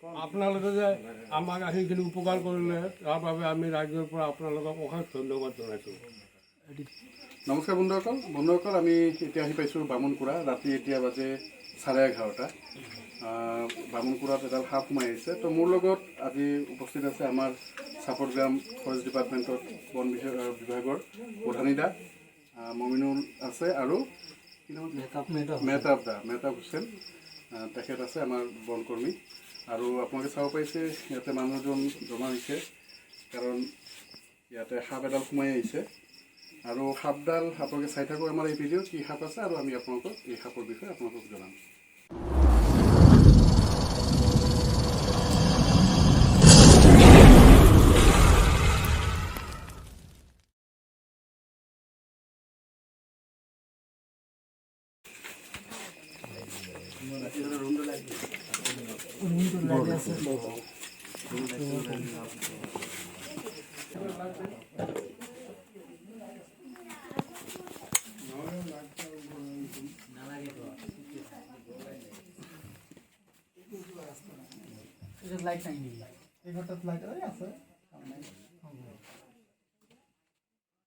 আপোনালোকে যে আমাক সেইখিনি উপকাৰ কৰিলে তাৰ বাবে আমি ৰাইজৰ পৰা আপোনালোকক অশেষ ধন্যবাদ জনাইছোঁ। নমস্কাৰ বন্ধুসকল আমি এতিয়া আহি পাইছোঁ বামুণকুৰা। ৰাতি এতিয়া বাজে 11:30। বামুণকুৰাত এডাল সাপ সোমাই আহিছে। তো মোৰ লগত আজি উপস্থিত আছে আমাৰ চাপৰগ্ৰাম ফৰেষ্ট ডিপাৰ্টমেণ্টৰ বন বিভাগৰ প্ৰধানীদা মমিনুল আছে আৰু মেহতাব হুছেইন তেখেত আছে আমাৰ বনকৰ্মী। আৰু আপোনালোকে চাব পাৰিছে ইয়াতে মানুহজন জমা হৈছে, কাৰণ ইয়াতে সাপ এডাল সোমাই আহিছে। আৰু সাপডাল আপোনালোকে চাই থাকক আমাৰ এই ভিডিঅ' কি সাপ আছে, আৰু আমি আপোনালোকক এই সাপৰ বিষয়ে আপোনালোকক জনাম।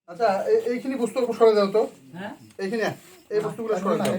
আচ্ছা, এইখিনি বস্তু সৰাই যাও তো, এইখিনি এই বস্তুগুলো সৰাই যাও।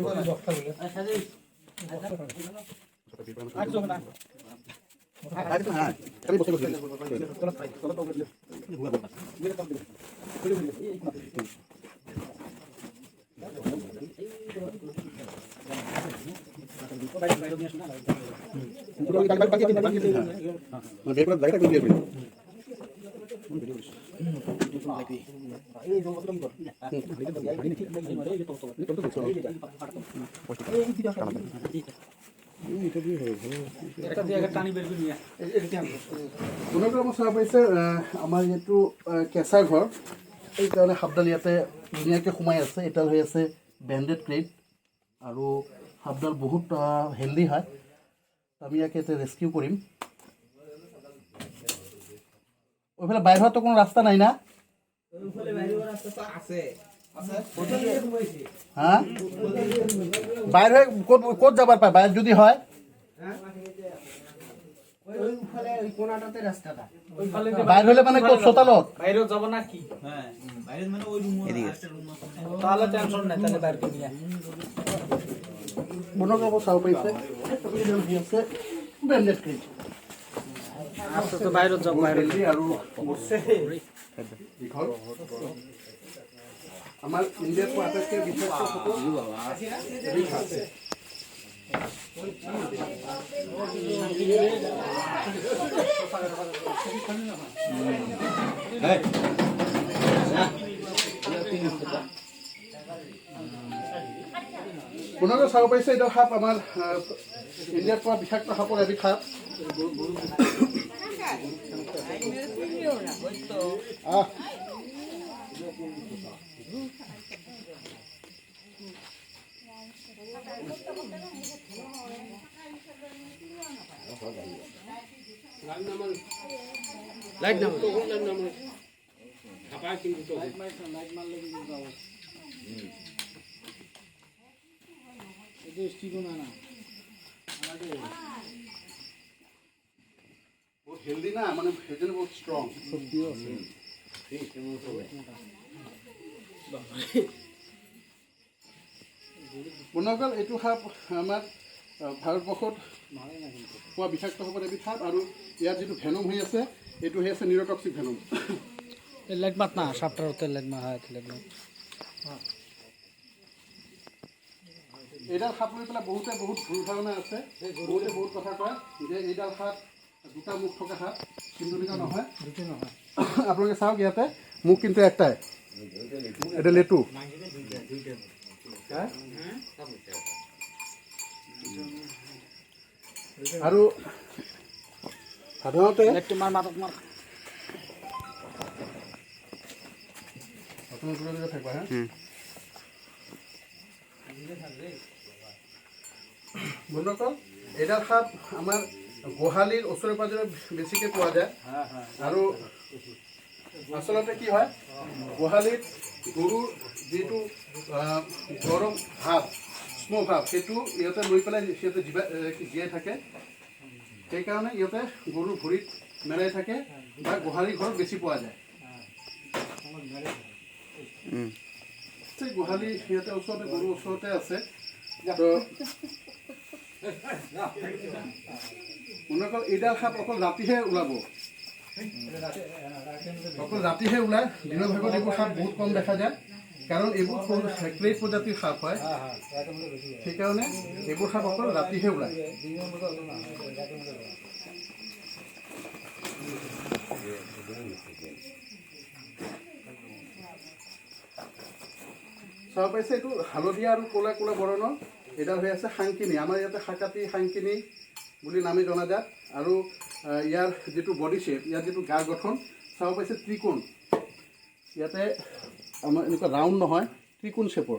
চাব পাৰিছে আমাৰ এইটো কেঁচা ঘৰ, এইকাৰণে সাপডাল ইয়াতে ধুনীয়াকৈ সোমাই আছে। এডাল হৈ আছে বেণ্ডেড ক্ৰেট, আৰু সাপডাল বহুত হেল্ডি হয়। আমি ইয়াকে এতিয়া ৰেস্কিউ কৰিম। ওইফালে বাহিৰতো কোনো ৰাস্তা নাই না? হা, বাহিৰ হৈ ক'ত যাবাৰ পায়? বাহিৰ যদি হয় বাহিৰ হলে মানে ক'ত? চোতালত বাইরে যাব না কি? হ্যাঁ, বাইরে মানে ওই রুম তাহলে টেনশন নাই, তাহলে বাইরে কে নিয়া বনক অব চাব পাইছে আছে বেণ্ডেড ক্রিম। আচ্ছা, তো বাইরে যাব, বাইরে আৰু আমাৰ ইণ্ডিয়াত আটাইতকৈ বিশেষ পুনৰ চাব পাৰিছে এইটো সাপ আমাৰ ইণ্ডিয়াত পোৱা বিষাক্ত সাপৰ এবিধ সাপ। লাইট নামাৰ হাপাই কিন্তু লাইট মারলে কিন্তু যাব। এটা স্টিকো না বহুত হেল্ডি না, মানে সেইজন্য বহুত ষ্ট্ৰং। শক্তিও আছে। বন্ধুসকল, এইটো সাপ আমাৰ ভাৰতবৰ্ষত পোৱা বিষাক্ত সাপৰ এবিধ সাপ, আৰু ইয়াত যিটো ভেনম হৈ আছে এইটো হৈ আছে নিউৰটক্সিক ভেনম। লাইট মাত না, সাপটার হোটেল লাইট মা হয় লাইট মাত। এইডাল সাপ লৈ পেলাই বহুতে বহুত ভুল ধাৰণা আছে। বহুতে বহুত কথা কয় যে এইডাল সাপ দুটা মুখ থকা সাপ, কিন্তু তেনেকুৱা নহয়। আপোনালোকে চাওক, ইয়াতে মুখ কিন্তু একটাই, এটা লেটু। আৰু সাধাৰণতে মাৰ মাতক মাৰ থাকবা হ্যাঁ। বন্ধুসকল, এইডাল সাপ আমাৰ গোহালিৰ ওচৰে পাজৰে বেছিকৈ পোৱা যায়। আৰু আচলতে কি হয়, গোহালিত গৰুৰ যিটো গৰম ভাৱ, স্ম'ক ভাৱ, সেইটো ইহঁতে লৈ পেলাই সিহঁতে জীয়াই থাকে। সেইকাৰণে ইহঁতে গৰুৰ ভৰিত মেৰাই থাকে বা গোহালি ঘৰত বেছি পোৱা যায়। গোহালি সিহঁতে ওচৰতে গৰুৰ ওচৰতে আছে। তো বন্ধুসকল এইডাল সাপ অকল ৰাতিহে ওলাব, অকল ৰাতিহে ওলায়। দিনৰ ভাগত এইবোৰ সাপ বহুত কম দেখা যায়, কাৰণ এইবোৰ ক্লেট প্ৰজাতিৰ সাপ হয়। সেইকাৰণে এইবোৰ সাপ অকল ৰাতিহে ওলায়। চাব পাইছে, এইটো হালধীয়া আৰু ক'লা ক'লা বৰণৰ এইডাল হৈ আছে শাংকিনী। আমাৰ ইয়াতে শাকাতি শাংকিনী বুলি নামে জনাজাত। আৰু ইয়াৰ যিটো বডি শ্বেপ, ইয়াৰ যিটো গা গঠন চাব পাইছে ত্ৰিকোণ। ইয়াতে আমাৰ এনেকুৱা ৰাউণ্ড নহয়, ত্ৰিকোণ শ্বেপৰ।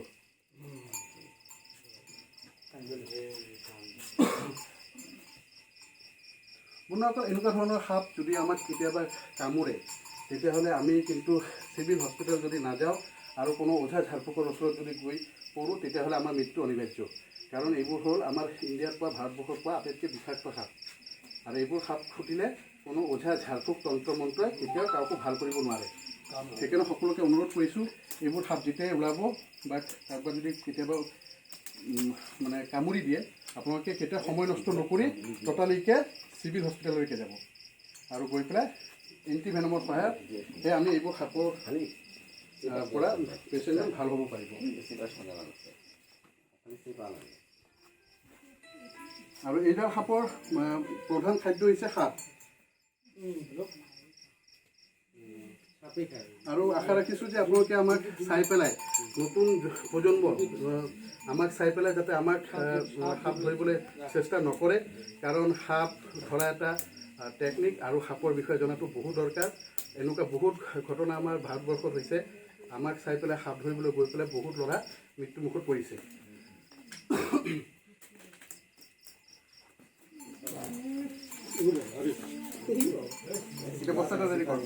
বন্ধুসকল এনেকুৱা ধৰণৰ সাপ যদি আমাক কেতিয়াবা কামোৰে, তেতিয়াহ'লে আমি কিন্তু চিভিল হস্পিটেল যদি নাযাওঁ আৰু কোনো ওঝা ঝাৰফুকৰ ওচৰত যদি গৈ পৰোঁ, তেতিয়াহ'লে আমাৰ মৃত্যু অনিবাৰ্য। কাৰণ এইবোৰ হ'ল আমাৰ ইণ্ডিয়াত পোৱা, ভাৰতবৰ্ষত পোৱা আটাইতকৈ বিষাক্ত সাপ। আৰু এইবোৰ সাপ ফুটিলে কোনো ওঝা ঝাৰফুক তন্ত্ৰ মন্ত্ৰই কেতিয়াও কাকো ভাল কৰিব নোৱাৰে। সেইকাৰণে সকলোকে অনুৰোধ কৰিছোঁ, এইবোৰ সাপ যেতিয়াই ওলাব বা কাৰোবাক যদি কেতিয়াবা মানে কামুৰি দিয়ে, আপোনালোকে কেতিয়াও সময় নষ্ট নকৰি ততালিকে চিভিল হস্পিটেললৈকে যাব আৰু গৈ পেলাই এণ্টিভেনমৰ সহায়ত আমি এইবোৰ সাপৰ পৰা পেচেণ্ট ভাল হ'ব পাৰিব। আৰু এইডাল সাপৰ প্ৰধান খাদ্য হৈছে সাপ। আৰু আশা ৰাখিছোঁ যে আপোনালোকে আমাক চাই পেলাই, নতুন প্ৰজন্ম আমাক চাই পেলাই যাতে আমাক সাপ ধৰিবলৈ চেষ্টা নকৰে। কাৰণ সাপ ধৰা এটা টেকনিক আৰু সাপৰ বিষয়ে জনাটো বহুত দৰকাৰ। এনেকুৱা বহুত ঘটনা আমাৰ ভাৰতবৰ্ষত হৈছে। আমাক চাই পেলাই সাপ ধৰিবলৈ গৈ পেলাই বহুত ল'ৰা মৃত্যুমুখত পৰিছে। বস্তাটা ৰেডি কৰক।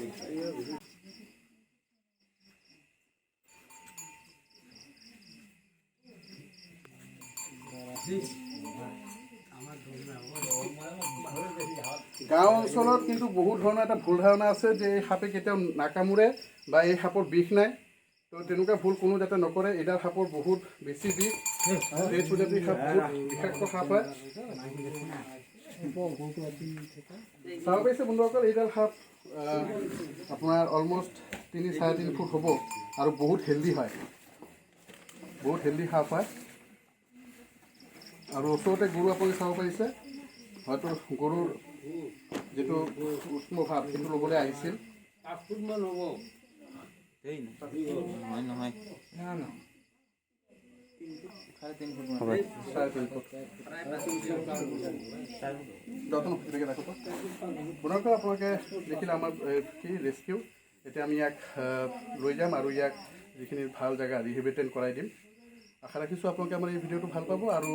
গাঁও অঞ্চলত কিন্তু বহুত ধৰণৰ এটা ভুল ধাৰণা আছে যে এই সাপে কেতিয়াও নাকামোৰে বা এই সাপৰ বিষ নাই। তো তেনেকুৱা ভুল কোনো যাতে নকৰে। এইডাল সাপৰ বহুত বেছি বিষ। এই প্ৰজাতিৰ সাপ বহুত বিষাক্ত সাপ হয়। চাব পাইছে বন্ধুসকল, এইডাল সাপ আপোনাৰ অলমষ্ট 3-3.5 ফুট হ'ব আৰু বহুত হেল্ডি হয়, বহুত হেল্ডি সাপ হয়। আৰু ওচৰতে গৰু আপুনি চাব পাৰিছে, হয়তো গৰুৰ যিটো উষ্ণ ভাৱ সেইটো ল'বলৈ আহিছিল। 5 ফুটমান হ'ব। নহয় 3.5 ফুট। পুনৰকৈ আপোনালোকে দেখিলে আমাৰ কি ৰেস্কিউ। এতিয়া আমি ইয়াক লৈ যাম আৰু ইয়াক যিখিনি ভাল জেগা ৰিহেবিলিটেট কৰাই দিম। আশা ৰাখিছোঁ আপোনালোকে আমাৰ এই ভিডিঅ'টো ভাল পাব আৰু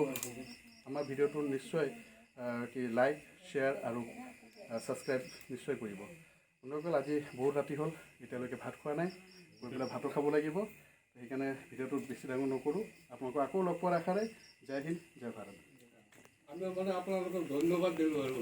আমাৰ ভিডিঅ'টো নিশ্চয় কি লাইক, শ্বেয়াৰ আৰু ছাবস্ক্ৰাইব নিশ্চয় কৰিব। বন্ধুসকল, আজি বহুত ৰাতি হ'ল, এতিয়ালৈকে ভাত খোৱা নাই, গৈ পেলাই ভাতো খাব লাগিব। সেইকাৰণে ভিডিঅ'টো বেছি ডাঙৰ নকৰোঁ। আপোনালোকক আকৌ লগ পোৱাৰ আশাৰে জয় হিন্দ, জয় ভাৰত। আমি মানে আপোনালোকক ধন্যবাদ দিলোঁ আৰু